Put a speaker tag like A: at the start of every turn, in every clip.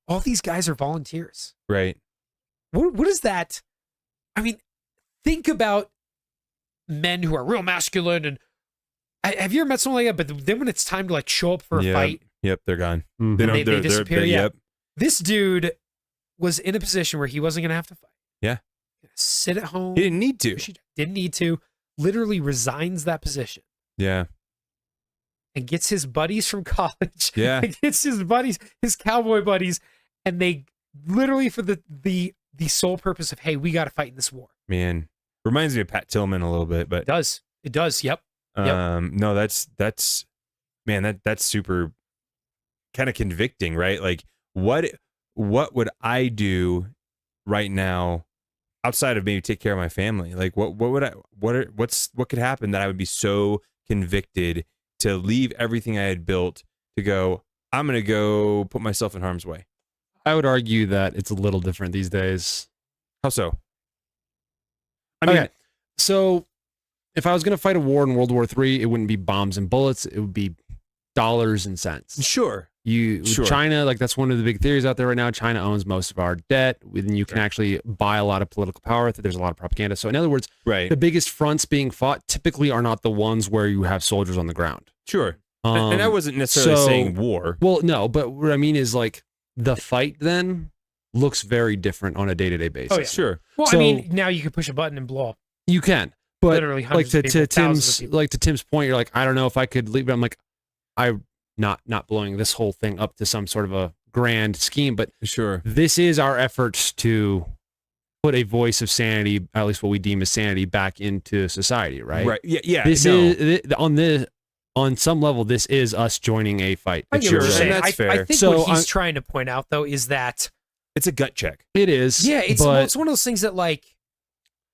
A: all these guys are volunteers.
B: Right.
A: What is that? I mean, think about men who are real masculine, and have you ever met someone like that? But then when it's time to like show up for a fight,
B: yep, they're gone.
C: Mhm.
B: They don't.
A: they disappear. Yeah.
B: Yep.
A: This dude was in a position where he wasn't going to have to fight.
B: Yeah.
A: Sit at home.
B: He didn't need to.
A: Didn't need to. Literally resigns that position
B: Yeah.
A: and gets his buddies from college.
B: Yeah.
A: And gets his buddies, his cowboy buddies, and they literally for the sole purpose of, hey, we got to fight in this war.
B: Man, reminds me of Pat Tillman a little bit, but
A: It does. Yep.
B: no, that's man, that's super kind of convicting, right? Like what would I do right now outside of maybe take care of my family? Like what could happen that I would be so convicted to leave everything I had built to go, I'm going to go put myself in harm's way?
C: I would argue that it's a little different these days.
B: How so? I mean,
C: Okay. So if I was going to fight a war in World War III, it wouldn't be bombs and bullets. It would be dollars and cents.
B: sure. Sure.
C: China, like that's one of the big theories out there right now. China owns most of our debt. Then you can actually buy a lot of political power. There's a lot of propaganda. So in other words,
B: Right.
C: the biggest fronts being fought typically are not the ones where you have soldiers on the ground.
B: Sure. And I wasn't necessarily saying war.
C: Well, no, but what I mean is like the fight then looks very different on a day-to-day basis.
A: Oh, yeah.
B: Sure.
A: Well,
C: So-
A: I mean, now you can push a button and blow up.
C: You can, but
A: Literally
C: like
A: hundreds of people, thousands of people.
C: to Tim's point, you're like, I don't know if I could leave. But I'm like, I'm not blowing this whole thing up to some sort of a grand scheme, but
B: Sure.
C: this is our efforts to put a voice of sanity, at least what we deem as sanity, back into society, right?
B: Right. Yeah. Yeah.
C: This
B: no.
C: is on some level, this is us joining a fight.
A: I get what you're
B: Sure,
A: saying.
B: and that's
A: I
B: fair.
A: think
C: So
A: what he's
C: I'm-
A: trying to point out, though, is that
B: It's a gut check.
C: It is.
A: yeah, it's
C: but
A: it's one of those things that like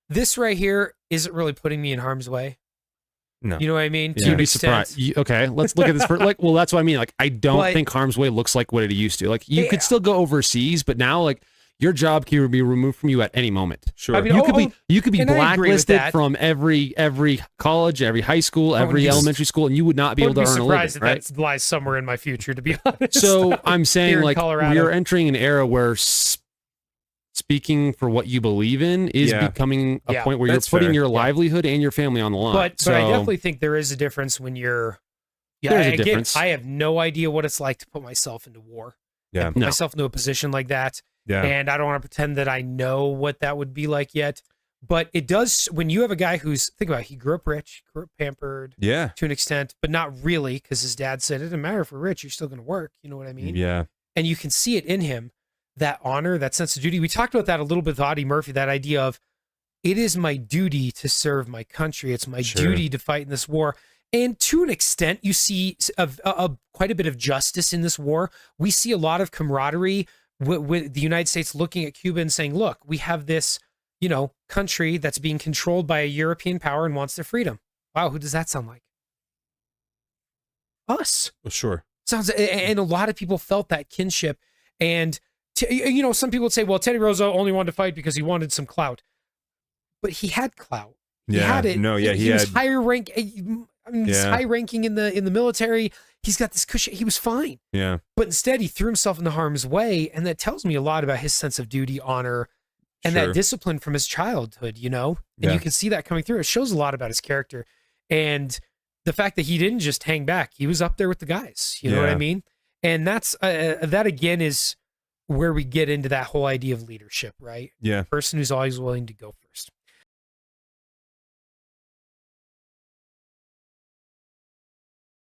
A: this right here isn't really putting me in harm's way.
B: No.
A: You know what I mean?
B: Yeah.
A: To
C: you'd
A: an
C: be
A: extent.
C: surprised. Okay, let's look at this. Like, well, that's what I mean. Like, I don't
A: But-
C: think harm's way looks like what it used to. Like, you
A: Yeah.
C: could still go overseas, but now, like, your job can be removed from you at any moment.
B: Sure.
A: I mean,
C: You could be
A: and I agree with
C: blacklisted
A: that.
C: from every college, every high school, every
A: you'd be
C: elementary school, and you would not be
A: I
C: able to
A: wouldn't
C: earn a
A: surprised
C: living, right?
A: that lies somewhere in my future, to be honest.
C: So I'm
A: Here
C: saying,
A: in
C: like,
A: Colorado.
C: we are entering an era where speaking for what you believe in is
B: Yeah.
C: becoming a
A: Yeah,
C: point where you're
B: that's
C: putting
B: fair.
C: your
A: Yeah.
C: livelihood and your family on the line.
A: but
C: so,
A: I definitely think there is a difference when you're. Yeah,
C: There's a
A: again,
C: difference.
A: I have no idea what it's like to put myself into war.
B: Yeah.
A: Put
C: No.
A: myself into a position like that.
B: Yeah.
A: And I don't want to pretend that I know what that would be like yet. But it does, when you have a guy who's, think about it, he grew up rich, grew up pampered
B: Yeah.
A: to an extent, but not really, because his dad said it doesn't matter if we're rich, you're still going to work. You know what I mean?
B: Yeah.
A: And you can see it in him, that honor, that sense of duty. We talked about that a little bit with Audie Murphy, that idea of it is my duty to serve my country. It's my
B: Sure.
A: duty to fight in this war. And to an extent, you see quite a bit of justice in this war. We see a lot of camaraderie with the United States looking at Cuba and saying, look, we have this, country that's being controlled by a European power and wants their freedom. Wow, who does that sound like? Us.
B: Well, sure.
A: Sounds, and a lot of people felt that kinship. And, some people would say, well, Teddy Roosevelt only wanted to fight because he wanted some clout. But he had clout. He
B: Yeah.
A: had it.
B: No, yeah,
A: he
B: he
A: was
B: had-
A: higher rank. He's
B: Yeah.
A: high ranking in the military. He's got this cushion. He was fine.
B: Yeah.
A: But instead, he threw himself into harm's way. And that tells me a lot about his sense of duty, honor, and
B: Sure.
A: that discipline from his childhood, And
B: Yeah.
A: you can see that coming through. It shows a lot about his character. And the fact that he didn't just hang back, he was up there with the guys. You know what I
B: Yeah.
A: mean? And that's that again is where we get into that whole idea of leadership, right?
B: Yeah.
A: Person who's always willing to go first.